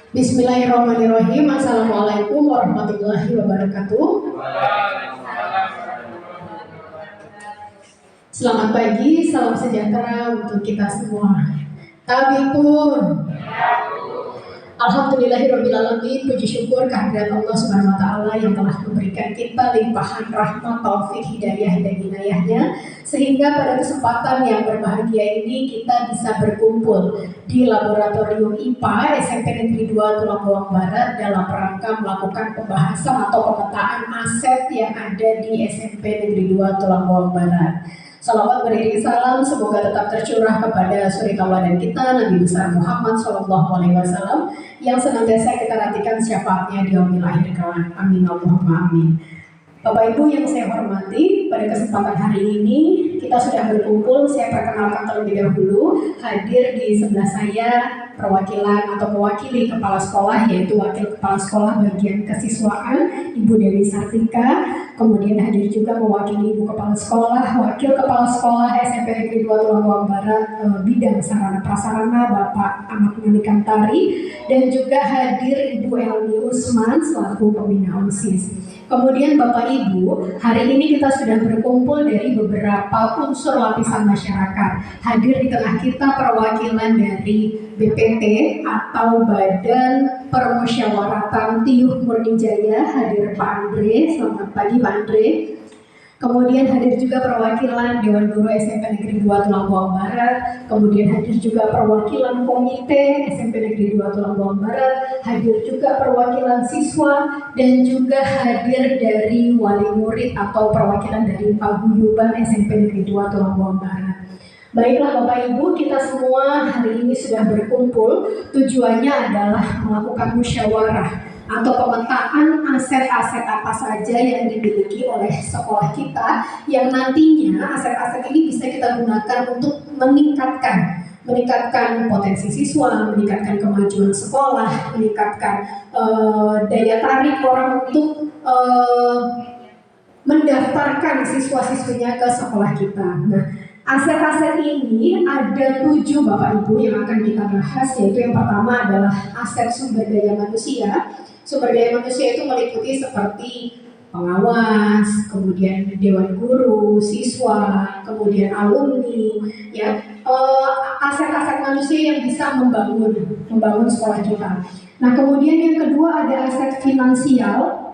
Bismillahirrahmanirrahim. Assalamualaikum warahmatullahi wabarakatuh. Selamat pagi, salam sejahtera untuk kita semua. Tabipun. Alhamdulillahirrabbilalamin, puji syukur kehadirat Allah Subhanahu wa Ta'ala yang telah memberikan kita limpahan rahmat, taufik, hidayah dan inayahnya, sehingga pada kesempatan yang berbahagia ini kita bisa berkumpul di Laboratorium IPA SMP Negeri 2 Tulang Bawang Barat dalam rangka melakukan pembahasan atau pemetaan aset yang ada di SMP Negeri 2 Tulang Bawang Barat. Salawat beriring salam semoga tetap tercurah kepada suri tauladan kita Nabi besar Muhammad SAW yang senantiasa kita nantikan syafaatnya di yaumil akhir kelak. Amin Allahumma amin. Bapak Ibu yang saya hormati, pada kesempatan hari ini kita sudah berkumpul. Saya perkenalkan terlebih dahulu, hadir di sebelah saya perwakilan atau mewakili kepala sekolah, yaitu wakil kepala sekolah bagian kesiswaan Ibu Dewi Sartika. Kemudian hadir juga mewakili Ibu Kepala Sekolah, Wakil Kepala Sekolah SMP Negeri 2 Tulang Bawang Barat bidang sarana prasarana Bapak Ahmad Manikan Tari, dan juga hadir Ibu Elmi Usman selaku pembina OSIS. Kemudian Bapak Ibu, hari ini kita sudah berkumpul dari beberapa unsur lapisan masyarakat. Hadir di tengah kita perwakilan dari BPT atau Badan Permusyawaratan Tiuh Murni Jaya, hadir Pak Andre. Selamat pagi Pak Andre. Kemudian hadir juga perwakilan Dewan Guru SMP Negeri 2 Tulang Bawang Barat. Kemudian hadir juga perwakilan Komite SMP Negeri 2 Tulang Bawang Barat. Hadir juga perwakilan siswa dan juga hadir dari wali murid atau perwakilan dari paguyuban SMP Negeri 2 Tulang Bawang Barat. Baiklah Bapak Ibu, kita semua hari ini sudah berkumpul. Tujuannya adalah melakukan musyawarah atau pemetaan aset-aset apa saja yang dimiliki oleh sekolah kita, yang nantinya aset-aset ini bisa kita gunakan untuk meningkatkan potensi siswa, meningkatkan kemajuan sekolah, meningkatkan daya tarik orang untuk mendaftarkan siswa-siswinya ke sekolah kita. Nah, aset-aset ini ada 7 Bapak Ibu yang akan kita bahas, yaitu yang pertama adalah aset sumber daya manusia. Sumber daya manusia itu meliputi seperti pengawas, kemudian dewan guru, siswa, kemudian alumni, ya, aset-aset manusia yang bisa membangun sekolah kita. Nah, kemudian yang kedua ada aset finansial.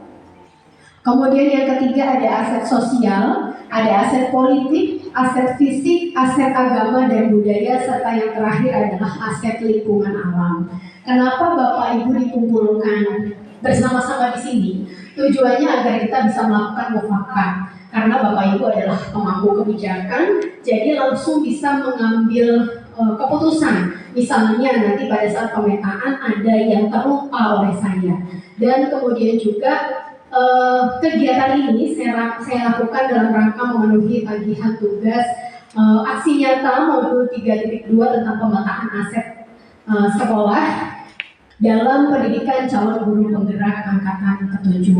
Kemudian yang ketiga ada aset sosial, ada aset politik, aset fisik, aset agama dan budaya, serta yang terakhir adalah aset lingkungan alam. Kenapa Bapak Ibu dikumpulkan bersama-sama di sini? Tujuannya agar kita bisa melakukan mufakat. Karena Bapak Ibu adalah pemangku kebijakan, jadi langsung bisa mengambil keputusan. Misalnya nanti pada saat pemetaan ada yang terlupa oleh saya. Dan kemudian juga kegiatan ini saya lakukan dalam rangka memenuhi tagihan tugas aksi nyata modul 3.2 tentang pemetaan aset sekolah dalam pendidikan calon guru penggerak angkatan ke-7.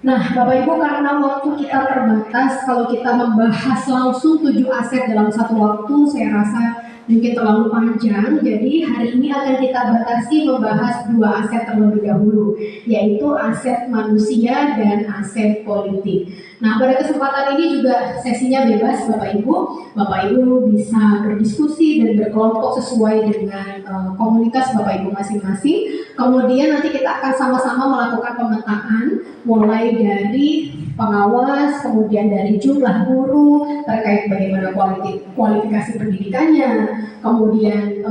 Nah, Bapak Ibu, karena waktu kita terbatas, kalau kita membahas langsung 7 aset dalam satu waktu, saya rasa mungkin terlalu panjang. Jadi hari ini akan kita batasi membahas 2 aset terlebih dahulu, yaitu aset manusia dan aset politik. Nah, pada kesempatan ini juga sesinya bebas Bapak Ibu. Bapak Ibu bisa berdiskusi dan berkelompok sesuai dengan komunitas Bapak Ibu masing-masing. Kemudian nanti kita akan sama-sama melakukan pemetaan mulai dari pengawas, kemudian dari jumlah guru terkait bagaimana kualifikasi pendidikannya, kemudian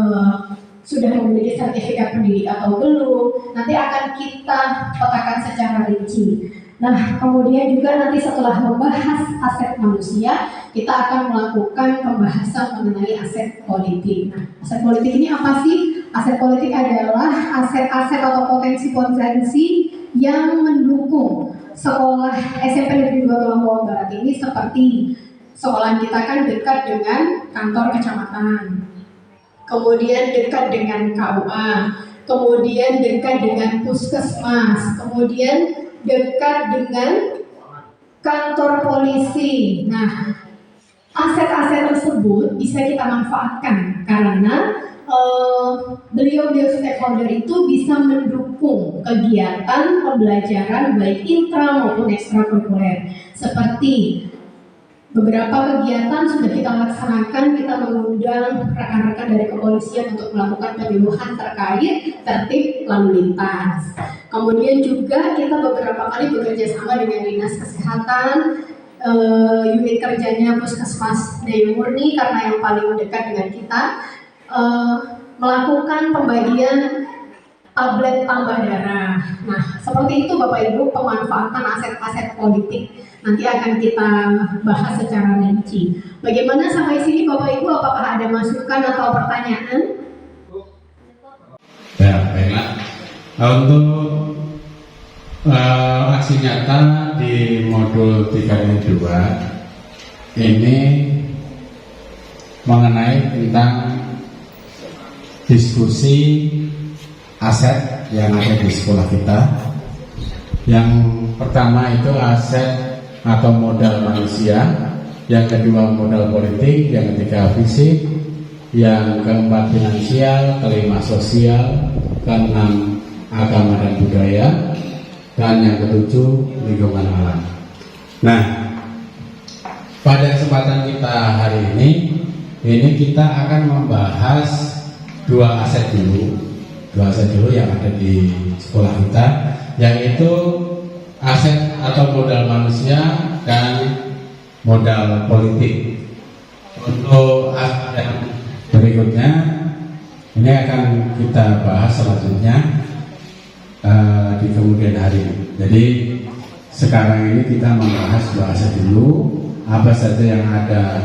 sudah memiliki sertifikat pendidik atau belum, nanti akan kita petakan secara rinci. Nah, kemudian juga nanti setelah membahas aset manusia, kita akan melakukan pembahasan mengenai aset politik. Nah, aset politik ini apa sih? Aset politik adalah aset-aset atau potensi-potensi yang mendukung sekolah SMP Negeri 2 Tulang Bawang Barat ini, seperti sekolah kita kan dekat dengan kantor kecamatan, kemudian dekat dengan KUA, kemudian dekat dengan puskesmas, kemudian dekat dengan kantor polisi. Nah, aset-aset tersebut bisa kita manfaatkan karena beliau-beliau stakeholder itu bisa mendukung kegiatan pembelajaran baik intra maupun ekstrakurikuler. Seperti beberapa kegiatan sudah kita laksanakan, kita mengundang rekan-rekan dari kepolisian untuk melakukan penyuluhan terkait tertib lalu lintas. Kemudian juga kita beberapa kali bekerja sama dengan Dinas Kesehatan, unit kerjanya Puskesmas Daya Murni karena yang paling dekat dengan kita, melakukan pembagian tablet tambah darah. Nah, seperti itu Bapak Ibu pemanfaatan aset-aset politik. Nanti akan kita bahas secara rinci. Bagaimana sampai sini Bapak Ibu, apakah ada masukan atau pertanyaan? Ya, baiklah. Untuk aksi nyata di modul 3.2 ini mengenai tentang diskusi aset yang ada di sekolah kita. Yang pertama itu aset atau modal manusia, yang kedua modal politik, yang ketiga fisik, yang keempat finansial, kelima sosial, keenam agama dan budaya, dan yang ketujuh lingkungan alam. Nah, pada kesempatan kita hari ini kita akan membahas dua aset dulu yang ada di sekolah kita, yaitu aset atau modal manusia dan modal politik. Untuk aset yang berikutnya ini akan kita bahas selanjutnya di kemudian hari. Jadi sekarang ini kita membahas dua aset dulu, apa saja yang ada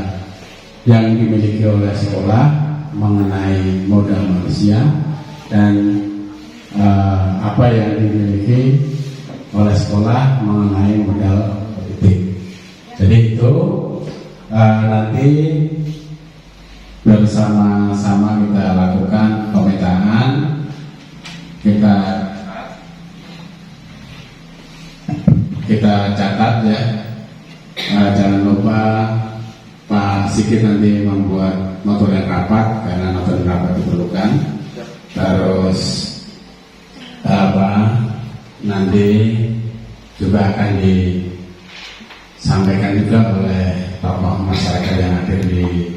yang dimiliki oleh sekolah mengenai modal manusia dan apa yang dimiliki oleh sekolah mengenai modal politik. Jadi itu nanti bersama-sama kita lakukan pemetaan, kita catat ya. Jangan lupa Pak Sigit nanti membuat notulen rapat karena notulen rapat diperlukan. Terus nanti juga akan disampaikan juga oleh tokoh masyarakat yang hadir di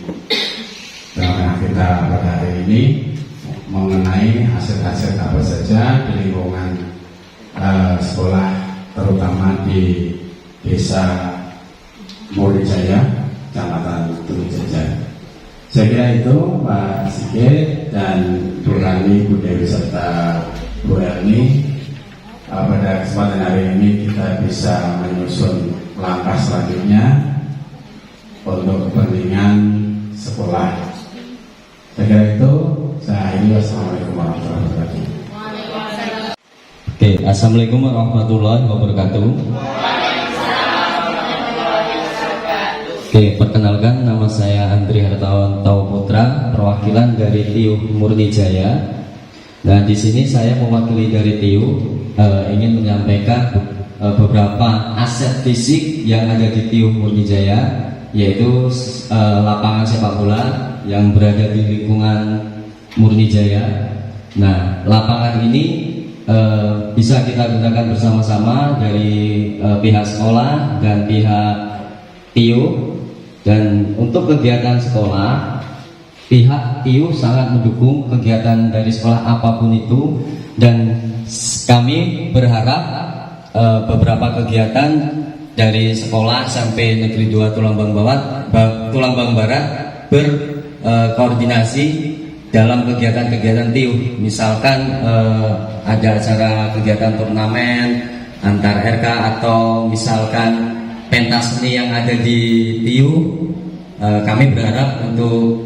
tengah kita pada hari ini mengenai aset-aset apa saja di lingkungan sekolah, terutama di Desa Murijaya, Kecamatan Tumijaja. Saya kira itu Pak Sigit dan Bu Rani, Bu Dewi serta Bu Erni. Pada kesempatan hari ini kita bisa menyusun langkah selanjutnya untuk kepentingan sekolah. Saya kira itu. Saya akhiri. Wassalamualaikum warahmatullahi wabarakatuh. Oke, assalamualaikum warahmatullahi wabarakatuh. Oke, perkenalkan nama saya Andri Hartawan Tau Putra, perwakilan dari TIU Murni Jaya. Nah, di sini saya mewakili dari TIU ingin menyampaikan beberapa aset fisik yang ada di TIU Murni Jaya, yaitu lapangan sepak bola yang berada di lingkungan Murni Jaya. Nah, lapangan ini bisa kita gunakan bersama-sama dari pihak sekolah dan pihak TIU. Dan untuk kegiatan sekolah, pihak TIU sangat mendukung kegiatan dari sekolah apapun itu, dan kami berharap beberapa kegiatan dari sekolah sampai Negeri 2 Tulungbang Barat berkoordinasi dalam kegiatan-kegiatan TIU. Misalkan ada acara kegiatan turnamen antar RK atau misalkan pentas seni yang ada di TIU, kami berharap untuk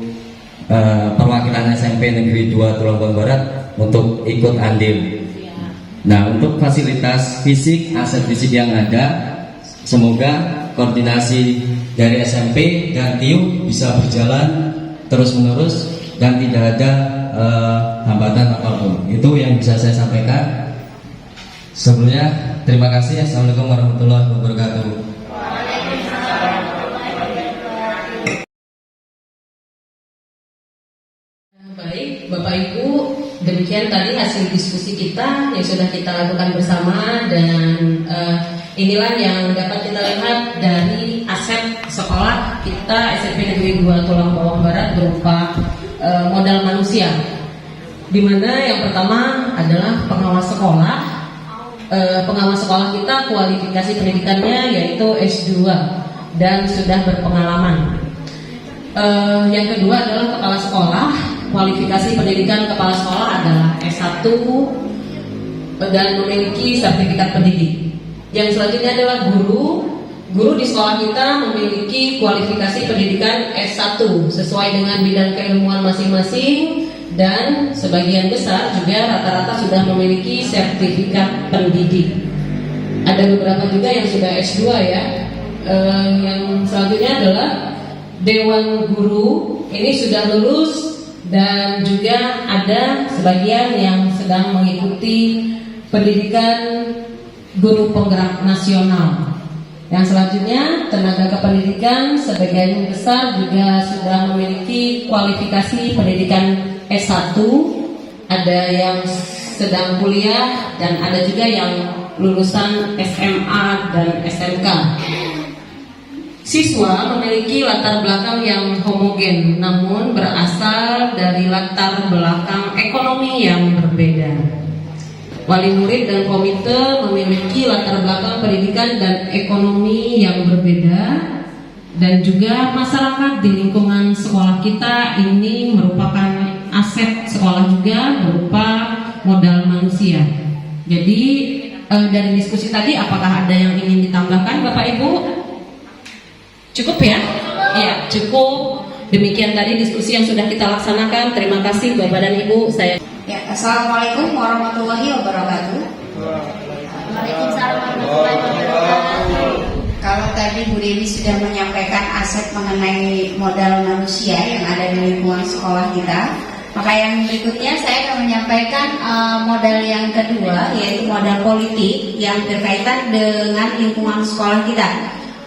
perwakilan SMP Negeri 2 Tulungbang Barat untuk ikut andil. Nah, untuk fasilitas fisik, aset fisik yang ada, semoga koordinasi dari SMP dan TIU bisa berjalan terus-menerus dan tidak ada hambatan apapun. Itu yang bisa saya sampaikan. Sebelumnya, terima kasih. Assalamualaikum warahmatullahi wabarakatuh. Baik, Bapak Ibu, demikian tadi hasil diskusi kita yang sudah kita lakukan bersama, dan inilah yang dapat kita lihat dari aset sekolah kita SMP Negeri 2 Tulang Bawang Barat berupa modal manusia, di mana yang pertama adalah pengawas sekolah. Pengawas sekolah kita kualifikasi pendidikannya yaitu S2 dan sudah berpengalaman. Yang kedua adalah kepala sekolah, kualifikasi pendidikan kepala sekolah adalah S1 dan memiliki sertifikat pendidik. Yang selanjutnya adalah guru. Guru di sekolah kita memiliki kualifikasi pendidikan S1 sesuai dengan bidang keilmuan masing-masing, dan sebagian besar juga rata-rata sudah memiliki sertifikat pendidik. Ada beberapa juga yang sudah S2 ya. Yang selanjutnya adalah Dewan Guru, ini sudah lulus, dan juga ada sebagian yang sedang mengikuti pendidikan guru penggerak nasional. Yang selanjutnya tenaga kependidikan sebagian besar juga sudah memiliki kualifikasi pendidikan S1, ada yang sedang kuliah, dan ada juga yang lulusan SMA dan SMK. Siswa memiliki latar belakang yang homogen, namun berasal dari latar belakang ekonomi yang berbeda. Wali murid dan komite memiliki latar belakang pendidikan dan ekonomi yang berbeda, dan juga masyarakat di lingkungan sekolah kita ini merupakan aset sekolah juga berupa modal manusia. Jadi dari diskusi tadi, apakah ada yang ingin ditambahkan Bapak Ibu? Cukup ya? Iya, cukup. Demikian tadi diskusi yang sudah kita laksanakan. Terima kasih Bapak dan Ibu. Ya, Assalamualaikum warahmatullahi wabarakatuh. Waalaikumsalam warahmatullahi wabarakatuh. Kalau tadi Bu Dewi sudah menyampaikan aset mengenai modal manusia yang ada di lingkungan sekolah kita, maka yang berikutnya saya akan menyampaikan modal yang kedua, yaitu modal politik yang berkaitan dengan lingkungan sekolah kita.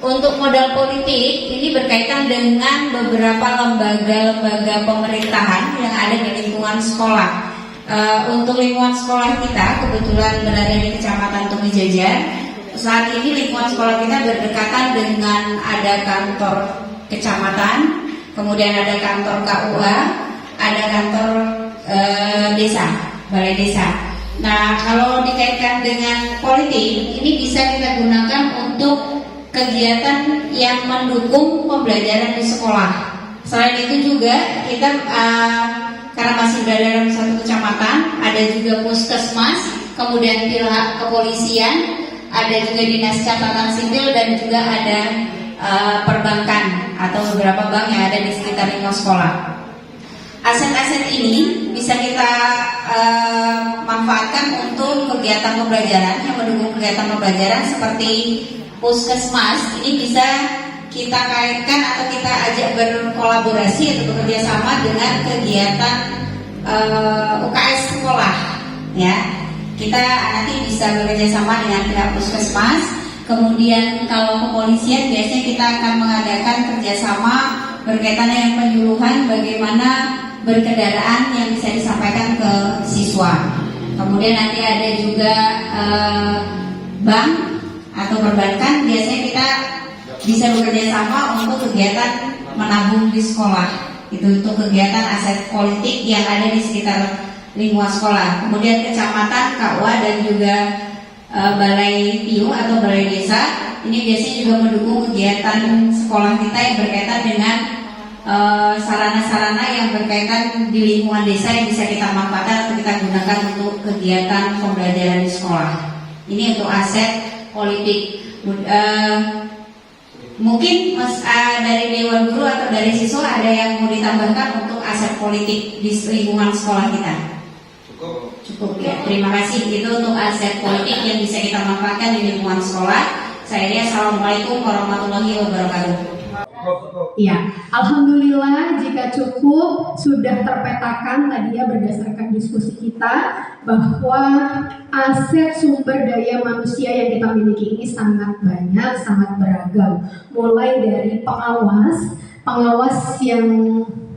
Untuk modal politik ini berkaitan dengan beberapa lembaga-lembaga pemerintahan yang ada di lingkungan sekolah. Untuk lingkungan sekolah kita kebetulan berada di Kecamatan Tumijajar. Saat ini lingkungan sekolah kita berdekatan dengan ada kantor kecamatan, kemudian ada kantor KUA, ada kantor desa, balai desa. Nah, kalau dikaitkan dengan politik, ini bisa kita gunakan untuk kegiatan yang mendukung pembelajaran di sekolah. Selain itu juga kita karena masih berada dalam satu kecamatan, ada juga puskesmas, kemudian pihak kepolisian, ada juga dinas catatan sipil, dan juga ada perbankan atau beberapa bank yang ada di sekitar lingkungan sekolah. Aset-aset ini bisa kita manfaatkan untuk kegiatan pembelajaran yang mendukung kegiatan pembelajaran seperti puskesmas. Ini bisa kita kaitkan atau kita ajak berkolaborasi atau bekerja sama dengan kegiatan UKS sekolah, ya. Kita nanti bisa bekerja sama dengan pihak puskesmas. Kemudian kalau kepolisian biasanya kita akan mengadakan kerjasama berkaitan dengan penyuluhan bagaimana berkendaraan yang bisa disampaikan ke siswa. Kemudian nanti ada juga bank atau perbankan, biasanya kita bisa bekerja sama untuk kegiatan menabung di sekolah. Itu untuk kegiatan aset politik yang ada di sekitar lingkungan sekolah. Kemudian kecamatan, KUA, dan juga balai TIU atau balai desa, ini biasanya juga mendukung kegiatan sekolah kita yang berkaitan dengan sarana-sarana yang berkaitan di lingkungan desa yang bisa kita manfaatkan atau kita gunakan untuk kegiatan pembelajaran di sekolah. Ini untuk aset politik. Mungkin dari Dewan Guru atau dari siswa ada yang mau ditambahkan untuk aset politik di lingkungan sekolah kita? Cukup ya. Terima kasih. Itu untuk aset politik yang bisa kita manfaatkan di lingkungan sekolah. Saya Assalamualaikum warahmatullahi wabarakatuh. Ya, alhamdulillah jika cukup sudah terpetakan tadi ya berdasarkan diskusi kita bahwa aset sumber daya manusia yang kita miliki ini sangat banyak, sangat beragam. Mulai dari pengawas yang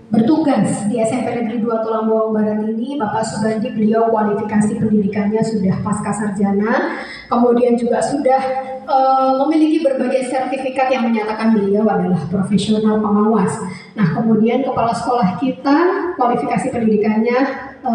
bertugas di SMP Negeri 2 Tulang Bawang Barat ini, Bapak Sugandi, beliau kualifikasi pendidikannya sudah pasca sarjana, kemudian juga sudah memiliki berbagai sertifikat yang menyatakan beliau adalah profesional pengawas. Nah, kemudian kepala sekolah kita kualifikasi pendidikannya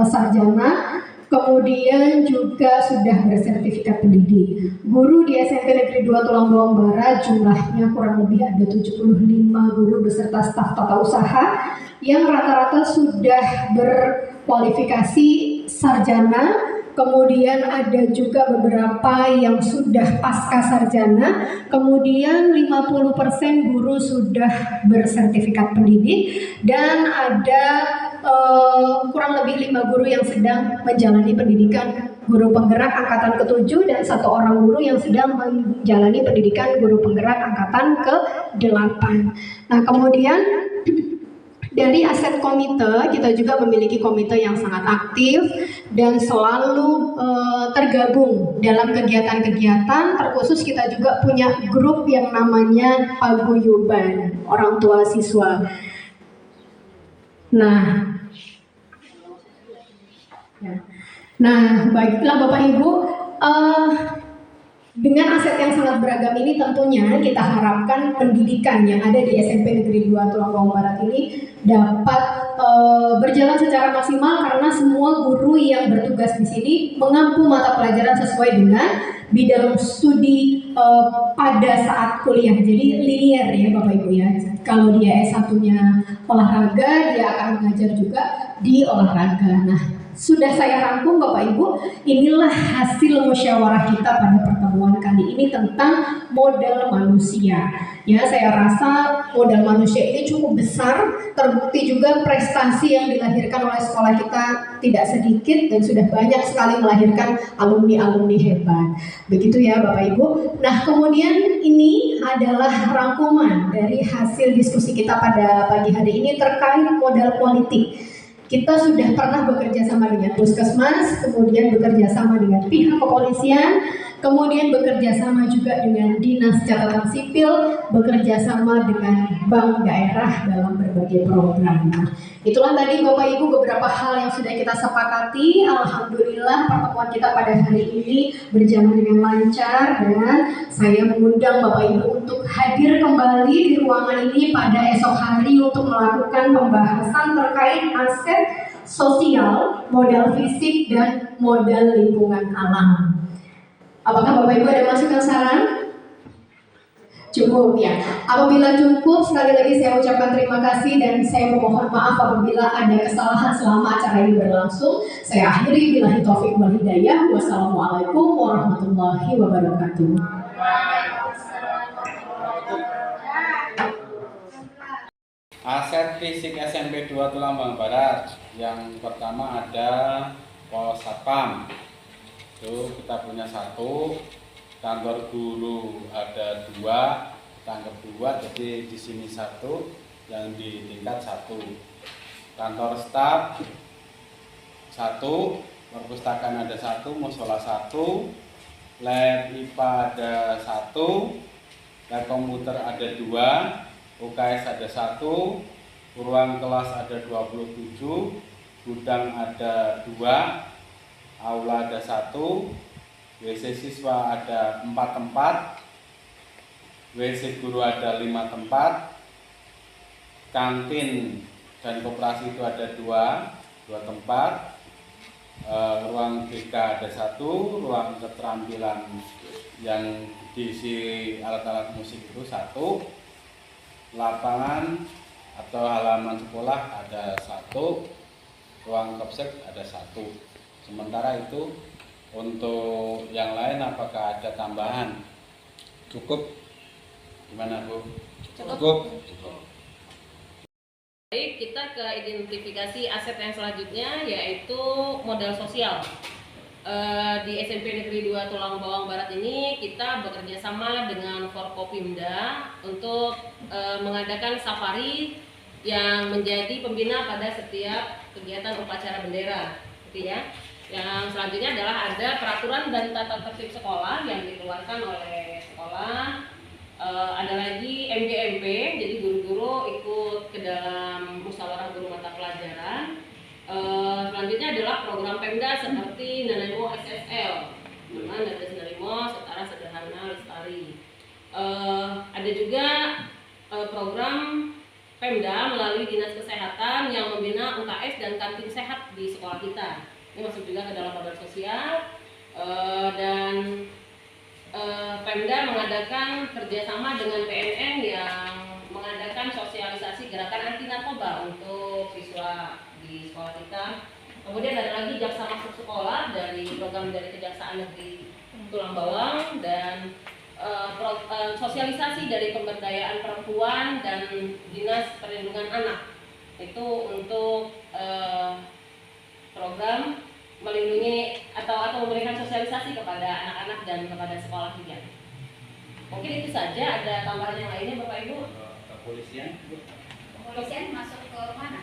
sarjana, kemudian juga sudah bersertifikat pendidik. Guru di SMP Negeri 2 Tulang Bawang Barat jumlahnya kurang lebih ada 75 guru beserta staf tata usaha yang rata-rata sudah berkualifikasi sarjana. Kemudian ada juga beberapa yang sudah pasca sarjana, kemudian 50% guru sudah bersertifikat pendidik, dan ada kurang lebih 5 guru yang sedang menjalani pendidikan guru penggerak angkatan ke-7 dan 1 orang guru yang sedang menjalani pendidikan guru penggerak angkatan ke-8. Nah, kemudian dari aset komite, kita juga memiliki komite yang sangat aktif dan selalu tergabung dalam kegiatan-kegiatan. Terkhusus kita juga punya grup yang namanya Paguyuban Orang Tua Siswa. Nah, baiklah Bapak Ibu, dengan aset yang sangat beragam ini tentunya kita harapkan pendidikan yang ada di SMP Negeri 2 Tulang Bawang Barat ini dapat berjalan secara maksimal karena semua guru yang bertugas di sini mengampu mata pelajaran sesuai dengan bidang studi pada saat kuliah. Jadi linear ya Bapak Ibu ya. Kalau dia S1-nya olahraga, dia akan mengajar juga di olahraga. Nah, sudah saya rangkum Bapak Ibu, inilah hasil musyawarah kita pada pertemuan kali ini tentang modal manusia. Ya, saya rasa modal manusia ini cukup besar, terbukti juga prestasi yang dilahirkan oleh sekolah kita tidak sedikit dan sudah banyak sekali melahirkan alumni-alumni hebat. Begitu ya Bapak Ibu. Nah, kemudian ini adalah rangkuman dari hasil diskusi kita pada pagi hari ini terkait modal politik. Kita sudah pernah bekerja sama dengan Puskesmas, kemudian bekerja sama dengan pihak kepolisian, kemudian bekerja sama juga dengan Dinas Catatan Sipil, bekerja sama dengan bank daerah dalam berbagai program. Nah, itulah tadi Bapak Ibu beberapa hal yang sudah kita sepakati. Alhamdulillah pertemuan kita pada hari ini berjalan dengan lancar dan saya mengundang Bapak Ibu untuk hadir kembali di ruangan ini pada esok hari untuk melakukan pembahasan terkait aset sosial, modal fisik, dan modal lingkungan alam. Apakah Bapak Ibu ada masukan saran? Cukup ya. Apabila cukup, sekali lagi saya ucapkan terima kasih dan saya memohon maaf apabila ada kesalahan selama acara ini berlangsung. Saya akhiri billahi taufik wal hidayah. Wassalamualaikum warahmatullahi wabarakatuh. Aset fisik SMP 2 Tulang Bawang Barat. Yang pertama ada pos satpam. Itu kita punya 1, kantor guru ada 2, tangkap 2, jadi di sini 1, yang di tingkat 1. Kantor staf 1, perpustakaan ada 1, musola 1, lab IPA ada 1, lab komputer ada 2, UKS ada 1, ruang kelas ada 27, gudang ada 2, aula ada 1, WC siswa ada 4 tempat, WC guru ada 5 tempat, kantin dan koperasi itu ada 2 tempat, ruang BK ada 1, ruang keterampilan yang diisi alat-alat musik itu 1, lapangan atau halaman sekolah ada 1, ruang kapsek ada 1. Sementara itu untuk yang lain apakah ada tambahan? Cukup? Gimana Bu? Cukup. Baik, kita ke identifikasi aset yang selanjutnya yaitu modal sosial. Di SMP Negeri 2 Tulang Bawang Barat ini kita bekerja sama dengan Forkopimda untuk mengadakan safari yang menjadi pembina pada setiap kegiatan upacara bendera, gitu ya. Yang selanjutnya adalah ada peraturan dan tata tertib sekolah yang dikeluarkan oleh sekolah. Ada lagi MGMP, jadi guru-guru ikut ke dalam musyawarah guru adalah program Pemda seperti Nanimo SSL, nama Nada Senarimo Setara Sederhana Lestari. Ada juga program Pemda melalui Dinas Kesehatan yang membina UKS dan kantin sehat di sekolah kita. Ini masuk juga ke dalam modal sosial. Dan Pemda mengadakan kerjasama dengan PNN yang mengadakan sosialisasi gerakan anti narkoba untuk siswa di sekolah kita. Kemudian ada lagi jaksa masuk sekolah dari program dari Kejaksaan Negeri Tulang Bawang dan sosialisasi dari pemberdayaan perempuan dan Dinas Perlindungan Anak. Itu untuk program melindungi atau memberikan sosialisasi kepada anak-anak dan kepada sekolah juga. Mungkin itu saja. Ada tambahan yang lainnya Bapak Ibu? Kepolisian masuk ke mana?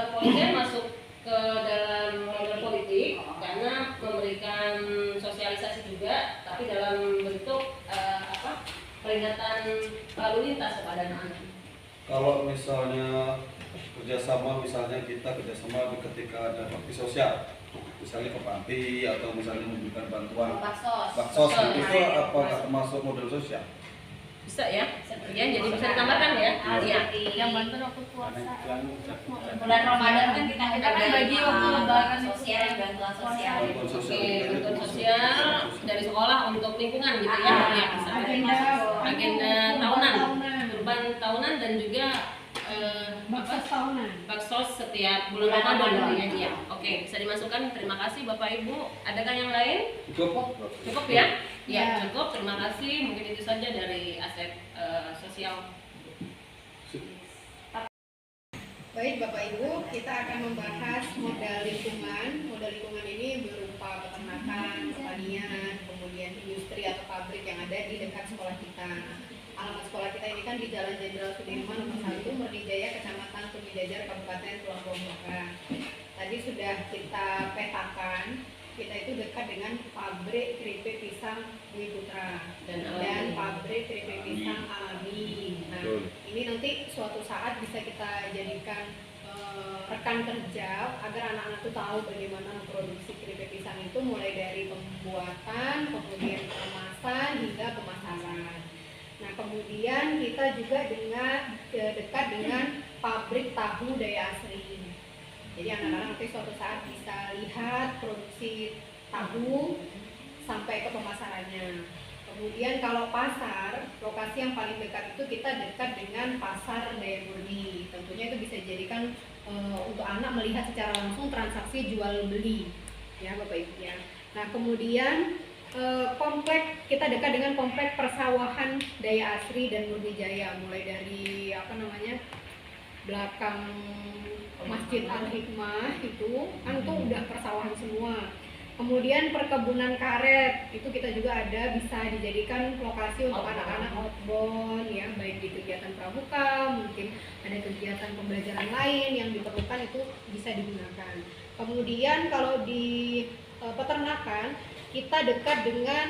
Kepolisian masuk ke dalam model politik karena memberikan sosialisasi juga, tapi dalam bentuk peringatan lalu lintas kepada anak-anak. Kalau misalnya kerjasama, misalnya kita kerjasama ketika ada bakti sosial, misalnya ke panti atau misalnya memberikan bantuan baksos, itu apa nggak termasuk model sosial? Bisa ya, jadi bisa ditambahkan ya. Iya. Yang bantu waktu puasa. Bulan Ramadan kan kita bagi waktu lebaran sosial, bantuan sosial. Oke, bantuan sosial dari sekolah untuk lingkungan gitu ya. Ya, bisa. Agenda tahunan, kurban tahunan dan juga Baksos tahunan. baksos setiap bulan Ramadan gitu ya. Oke, bisa dimasukkan. Terima kasih Bapak Ibu. Adakah yang lain? Cukup. Cukup ya? Ya. Ya, cukup. Terima kasih. Mungkin itu saja dari aset sosial. Baik Bapak Ibu, kita akan membahas modal lingkungan. Modal lingkungan ini berupa peternakan, pertanian, kemudian industri atau pabrik yang ada di dekat sekolah kita. Alamat sekolah kita ini kan di Jalan Jenderal Sudirman nomor 1, Merdijaya, Kecamatan Tumijajar, Kabupaten Tulang Bawang. Tadi sudah kita petakan, kita itu dekat dengan pabrik keripik pisang Dwi Putra dan pabrik keripik pisang Alami. Nah, ini nanti suatu saat bisa kita jadikan rekan kerja agar anak-anak itu tahu bagaimana memproduksi keripik pisang itu, mulai dari pembuatan, kemudian kemasan hingga pemasaran. Nah, kemudian kita juga dekat dengan pabrik tahu Daya Asri. Jadi anak-anak nanti suatu saat bisa lihat produksi tahu sampai ke pemasarannya. Kemudian kalau pasar, lokasi yang paling dekat itu kita dekat dengan pasar Daya Murni. Tentunya itu bisa dijadikan untuk anak melihat secara langsung transaksi jual beli, ya Bapak Ibu ya. Nah, kemudian komplek, kita dekat dengan komplek persawahan Daya Asri dan Murni-Jaya, mulai dari belakang Masjid Al-Hikmah itu kan tuh udah persawahan semua. Kemudian perkebunan karet itu kita juga ada, bisa dijadikan lokasi untuk anak-anak outbound ya, baik di kegiatan pramuka, mungkin ada kegiatan pembelajaran lain yang diperlukan, itu bisa digunakan. Kemudian kalau di peternakan, kita dekat dengan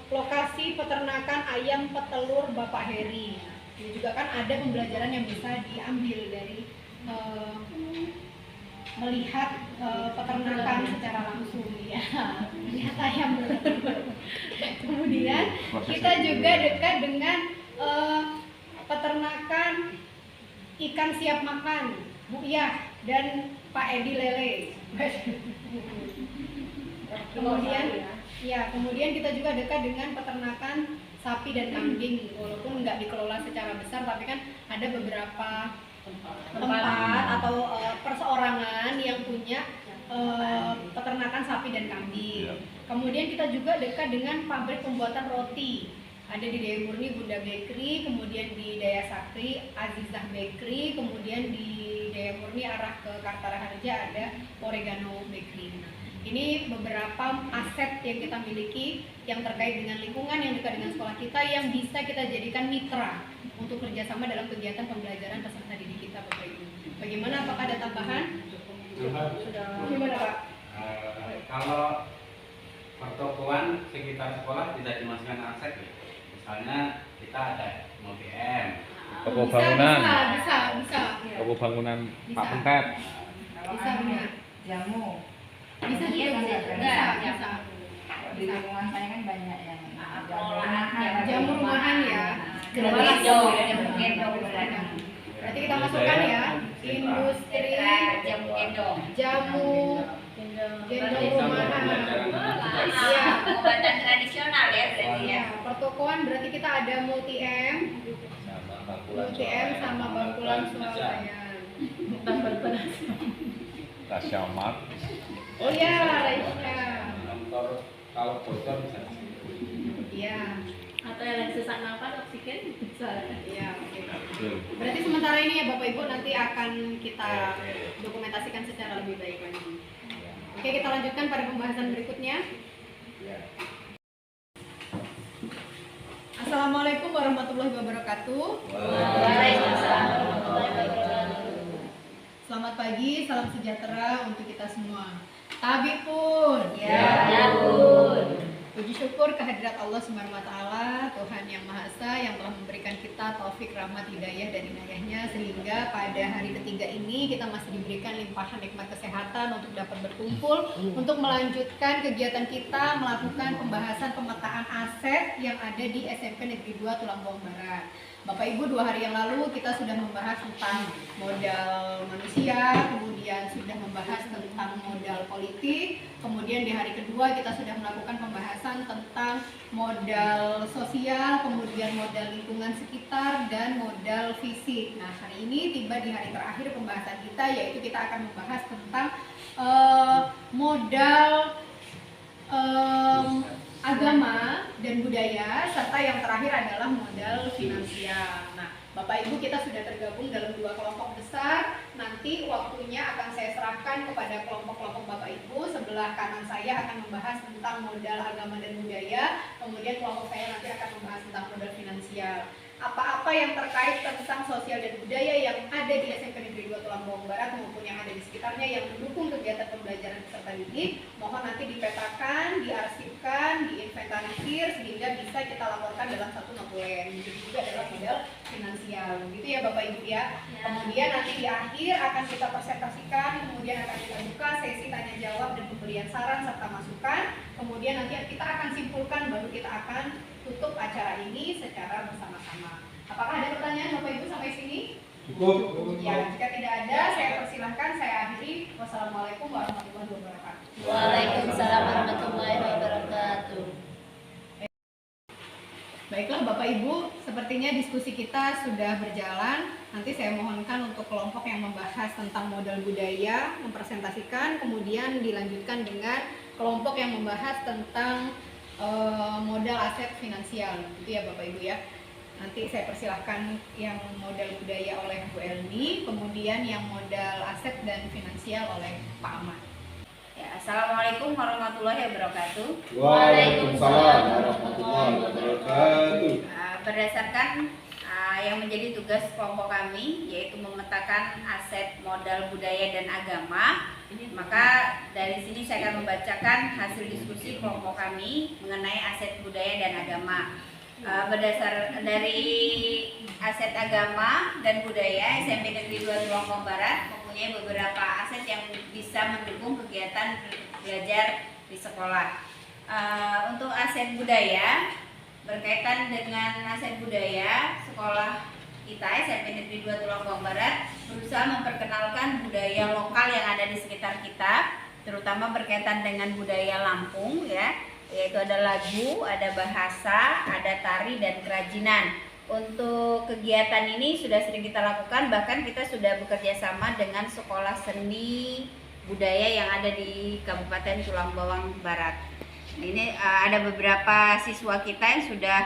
lokasi peternakan ayam petelur Bapak Heri. Ini juga kan ada pembelajaran yang bisa diambil dari melihat peternakan secara langsung ya, melihat ayam petelur. Kemudian kita juga dekat dengan peternakan ikan siap makan Bu Yah dan Pak Edi Lele. Kemudian kita juga dekat dengan peternakan sapi dan kambing, walaupun nggak dikelola secara besar, tapi kan ada beberapa tempat atau perseorangan yang punya peternakan sapi dan kambing. Kemudian kita juga dekat dengan pabrik pembuatan roti. Ada di Daya Murni Bunda Bakery, kemudian di Daya Sakri Azizah Bakery, kemudian di Daya Murni arah ke Kartara Harja ada Oregano Bakery. Nah, ini beberapa aset yang kita miliki yang terkait dengan lingkungan yang dekat dengan sekolah kita, yang bisa kita jadikan mitra untuk kerjasama dalam kegiatan pembelajaran peserta didik kita, Bapak Ibu. Bagaimana? Apakah ada tambahan? Sudah. Gimana Pak? Kalau pertokoan sekitar sekolah tidak dimasukkan aset ya. Misalnya kita ada MOBM, Toko bangunan. Bisa. Toko bangunan Bisa. Pak Pentet. Bisa benar. jamu. Bisa Iya, juga, bisa bisa, juga. bisa. Di lingkungan saya kan banyak yang Jamu rumahan ya. Jamu gendong, jamu gendong berarti. Berarti kita masukkan ya, industri Jamu gendong. jamu gendong rumahan. Iya. Pengobatan tradisional ya berarti ya. Pertokoan berarti kita ada multi M sama bangkulan Swalayan. Tasya Mat. Oh iya, Raisya. Motor kalau bocor bisa. Iya. Atau yang sesak nafas oksigen bisa. Iya, oke. Berarti sementara ini ya Bapak Ibu nanti akan kita dokumentasikan secara lebih baik lagi. Oke, kita lanjutkan pada pembahasan berikutnya. Assalamualaikum warahmatullahi wabarakatuh. Waalaikumsalam warahmatullahi wabarakatuh. Selamat pagi, salam sejahtera untuk kita semua. Tabipun. Ya pun. Puji syukur kehadirat Allah Subhanahu wa taala, Tuhan yang Maha Esa yang telah memberikan kita taufik, rahmat, hidayah dan inayahnya sehingga pada hari ketiga ini kita masih diberikan limpahan nikmat kesehatan untuk dapat berkumpul untuk melanjutkan kegiatan kita melakukan pembahasan pemetaan aset yang ada di SMP Negeri 2 Tulambong Barat. Bapak Ibu, 2 hari yang lalu kita sudah membahas tentang modal manusia, kemudian sudah membahas tentang modal politik, kemudian di hari kedua kita sudah melakukan pembahasan tentang modal sosial, kemudian modal lingkungan sekitar, dan modal fisik. Nah, hari ini tiba di hari terakhir pembahasan kita, yaitu kita akan membahas tentang modal agama dan budaya, serta yang terakhir adalah modal finansial. Nah, Bapak Ibu, kita sudah tergabung dalam 2 kelompok besar. Nanti waktunya akan saya serahkan kepada kelompok-kelompok Bapak Ibu. Sebelah kanan saya akan membahas tentang modal agama dan budaya, kemudian kelompok saya nanti akan membahas tentang modal finansial. Apa-apa yang terkait tentang sosial dan budaya yang ada di SMP Negeri 2 Tulambong Barat maupun yang ada di sekitarnya yang mendukung kegiatan pembelajaran peserta didik, mohon nanti dipetakan, diarsipkan, diinventarisir sehingga bisa kita laporkan dalam satu notulen. Begitu juga adalah modal finansial. Begitu ya Bapak Ibu ya. Kemudian nanti di akhir akan kita presentasikan, kemudian akan kita buka sesi tanya jawab dan pemberian saran serta masukan. Kemudian nanti kita akan simpulkan, baru kita akan tutup acara ini secara bersama-sama. Apakah ada pertanyaan Bapak Ibu sampai sini? Cukup. Ya, jika tidak ada, saya persilahkan, saya akhiri. Wassalamualaikum warahmatullahi wabarakatuh. Waalaikumsalam warahmatullahi wabarakatuh. Baiklah Bapak Ibu, sepertinya diskusi kita sudah berjalan. Nanti saya mohonkan untuk kelompok yang membahas tentang modal budaya mempresentasikan, kemudian dilanjutkan dengan kelompok yang membahas tentang modal aset finansial, gitu ya Bapak Ibu ya. Nanti saya persilahkan yang modal budaya oleh Bu Elni, kemudian yang modal aset dan finansial oleh Pak Ahmad. Ya, Assalamualaikum warahmatullahi wabarakatuh. Waalaikumsalam warahmatullahi wabarakatuh. Berdasarkan yang menjadi tugas kelompok kami, yaitu memetakan aset modal budaya dan agama, maka dari sini saya akan membacakan hasil diskusi kelompok kami mengenai aset budaya dan agama. Berdasar dari aset agama dan budaya, SMP Negeri 2 Tulambong Barat mempunyai beberapa aset yang bisa mendukung kegiatan belajar di sekolah. Untuk aset budaya, berkaitan dengan aset budaya, sekolah kita SMP Negeri 2 Tulambong Barat berusaha memperkenalkan budaya lokal yang ada di sekitar kita, terutama berkaitan dengan budaya Lampung ya, yaitu ada lagu, ada bahasa, ada tari dan kerajinan. Untuk kegiatan ini sudah sering kita lakukan, bahkan kita sudah bekerja sama dengan sekolah seni budaya yang ada di Kabupaten Tulambong Barat. Ini ada beberapa siswa kita yang sudah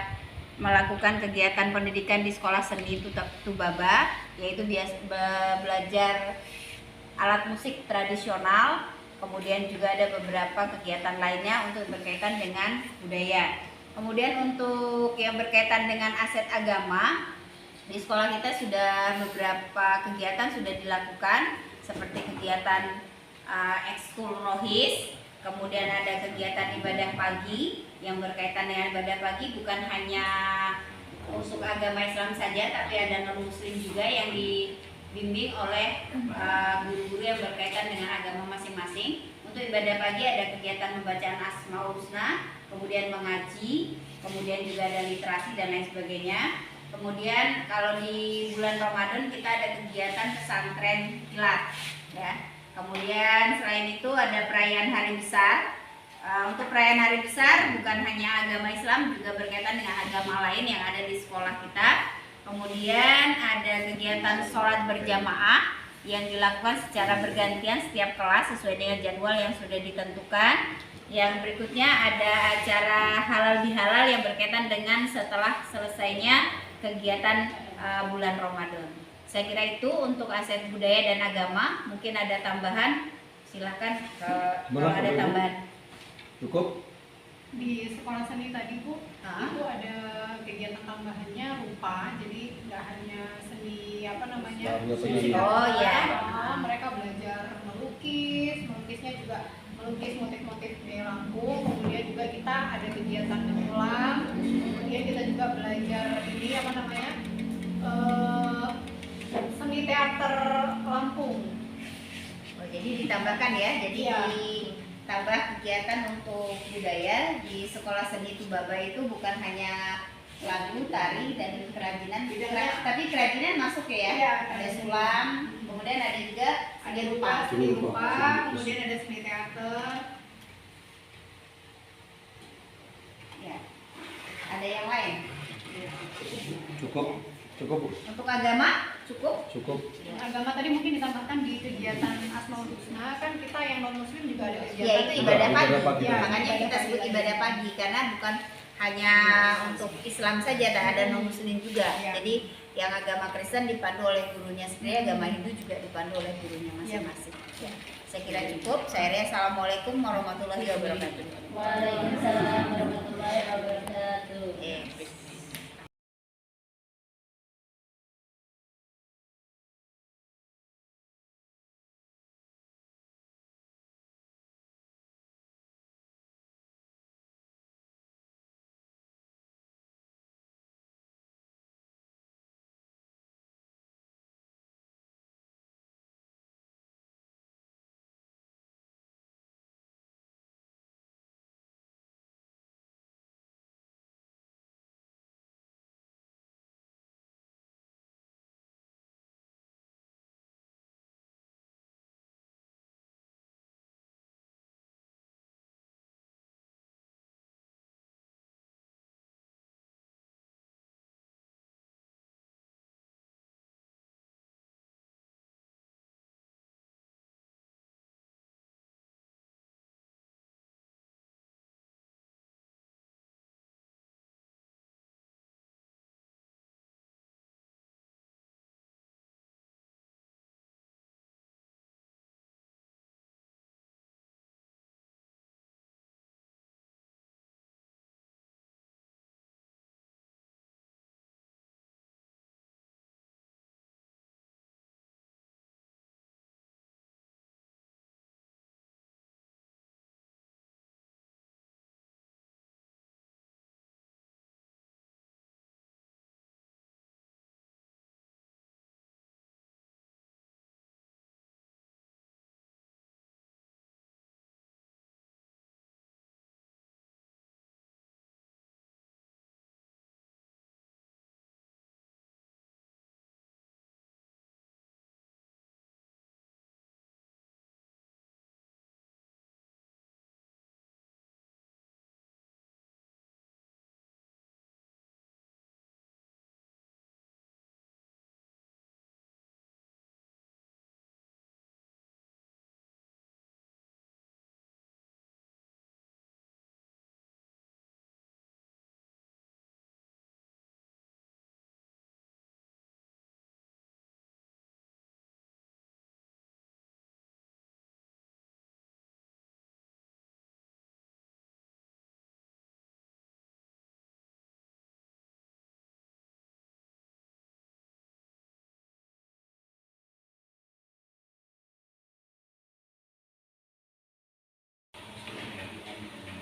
melakukan kegiatan pendidikan di sekolah seni Tubaba, yaitu belajar alat musik tradisional. Kemudian juga ada beberapa kegiatan lainnya untuk berkaitan dengan budaya. Kemudian untuk yang berkaitan dengan aset agama, di sekolah kita sudah beberapa kegiatan sudah dilakukan, seperti kegiatan ekskul rohis. Kemudian ada kegiatan ibadah pagi yang berkaitan dengan ibadah pagi, bukan hanya untuk agama Islam saja, tapi ada non-muslim juga yang dibimbing oleh guru-guru yang berkaitan dengan agama masing-masing. Untuk ibadah pagi ada kegiatan pembacaan Asmaul Husna, kemudian mengaji, kemudian juga ada literasi dan lain sebagainya. Kemudian kalau di bulan Ramadan kita ada kegiatan pesantren kilat, ya. Kemudian selain itu ada perayaan hari besar. Untuk perayaan hari besar bukan hanya agama Islam, juga berkaitan dengan agama lain yang ada di sekolah kita. Kemudian ada kegiatan sholat berjamaah yang dilakukan secara bergantian setiap kelas sesuai dengan jadwal yang sudah ditentukan. Yang berikutnya ada acara halal bihalal yang berkaitan dengan setelah selesainya kegiatan bulan Ramadan. Saya kira itu untuk aset budaya dan agama. Mungkin ada tambahan, silakan kalau ada tambahan. Cukup? Di sekolah seni tadi Bu, itu ada kegiatan tambahannya rupa, jadi nggak hanya seni apa namanya? Oh ya. Mereka belajar melukisnya juga melukis motif-motif di lampu. Kemudian juga kita ada kegiatan mengulang. Kemudian kita juga belajar ini apa namanya? Seni teater Lampung. Oh, jadi ditambahkan ya. Jadi Iya. ditambah kegiatan untuk budaya di sekolah seni Tubaba itu bukan hanya lagu, tari dan kerajinan, tapi kerajinan masuk ya. Iya, Ada sulam, kemudian ada juga Ada seni rupa, rupa. seni rupa, kemudian ada seni teater. Ya. Ada yang lain? Cukup? Cukup Bu? Untuk agama cukup? Cukup. Agama tadi mungkin ditambahkan di kegiatan Asmaul Husna, kan kita yang non muslim juga ada kegiatan. Ya itu ibadah pagi. Ibadah pagi. Ya, Makanya ibadah kita pagi sebut tadi. ibadah pagi karena bukan hanya untuk Islam saja, ada non muslim juga. Ya. Jadi yang agama Kristen dipandu oleh gurunya sendiri, agama Hindu juga dipandu oleh gurunya masing-masing. Ya. Saya kira cukup. Saya Ria, assalamualaikum warahmatullahi wabarakatuh. Waalaikumsalam warahmatullahi wabarakatuh. Eh,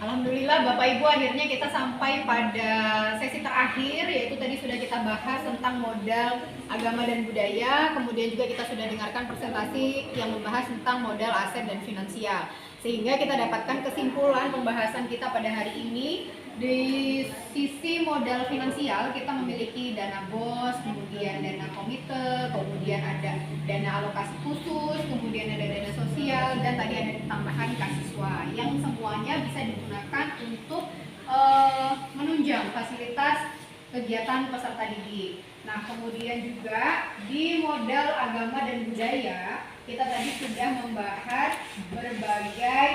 Alhamdulillah Bapak Ibu, akhirnya kita sampai pada sesi terakhir, yaitu tadi sudah kita bahas tentang modal agama dan budaya. Kemudian juga kita sudah dengarkan presentasi yang membahas tentang modal aset dan finansial, sehingga kita dapatkan kesimpulan pembahasan kita pada hari ini. Di sisi modal finansial kita memiliki dana BOS, kemudian dana komite, kemudian ada dana alokasi khusus, kemudian ada dana sosial, dan tadi ada tambahan kasiswa yang semuanya bisa digunakan untuk menunjang fasilitas kegiatan peserta didik. Nah, kemudian juga di modal agama dan budaya kita tadi sudah membahas berbagai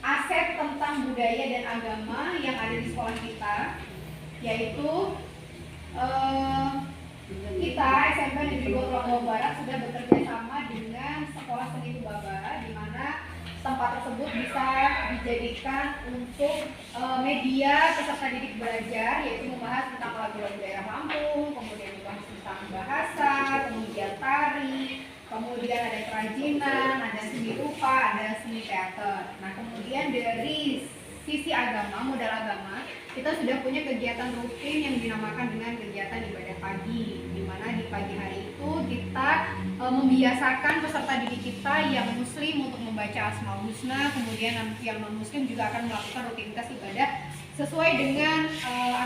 aset tentang budaya dan agama yang ada di sekolah kita, yaitu kita SMP Negeri 2 Jawa Barat sudah bekerja sama dengan Sekolah Seni Tubaba, di mana tempat tersebut bisa dijadikan untuk media peserta didik belajar, yaitu membahas tentang lagu-lagu daerah Lampung, kemudian membahas tentang bahasa, kemudian tari, kemudian ada kerajinan, ada seni rupa, ada seni teater. Nah, kemudian dari sisi agama, modal agama, kita sudah punya kegiatan rutin yang dinamakan dengan kegiatan ibadah pagi, di mana di pagi hari itu kita membiasakan peserta didik kita yang muslim untuk membaca Asmaul Husna, kemudian yang non muslim juga akan melakukan rutinitas ibadah sesuai dengan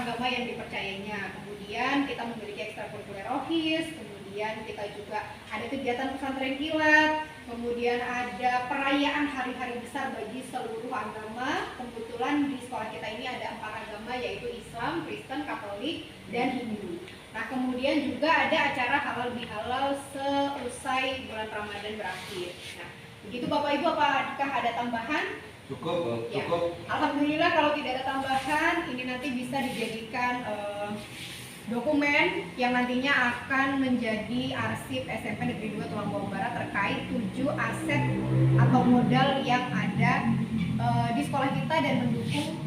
agama yang dipercayainya. Kemudian kita memiliki ekstrakurikuler rohis, kemudian kita juga ada kegiatan pesantren kilat, kemudian ada perayaan hari-hari besar bagi seluruh agama. Kebetulan di sekolah kita ini ada 4 agama, yaitu Islam, Kristen, Katolik, dan Hindu. Nah, kemudian juga ada acara halal bihalal seusai bulan Ramadan berakhir. Nah, begitu Bapak Ibu, apakah ada tambahan? Cukup. Alhamdulillah, kalau tidak ada tambahan, ini nanti bisa dijadikan dokumen yang nantinya akan menjadi arsip SMP Negeri 2 Tulang Bawang Barat terkait 7 aset atau modal yang ada di sekolah kita dan mendukung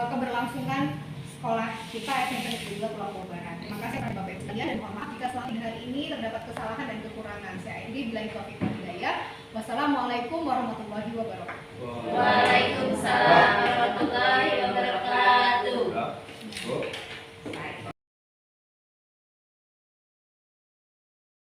keberlangsungan sekolah kita SMP Negeri 2 Tulang Bawang Barat. Terima kasih kepada Bapak Ibu sekalian, dan mohon maaf jika selama hari ini terdapat kesalahan dan kekurangan. Saya akhiri billahi taufiq wal hidayah. Wassalamualaikum warahmatullahi wabarakatuh. Waalaikumsalam warahmatullahi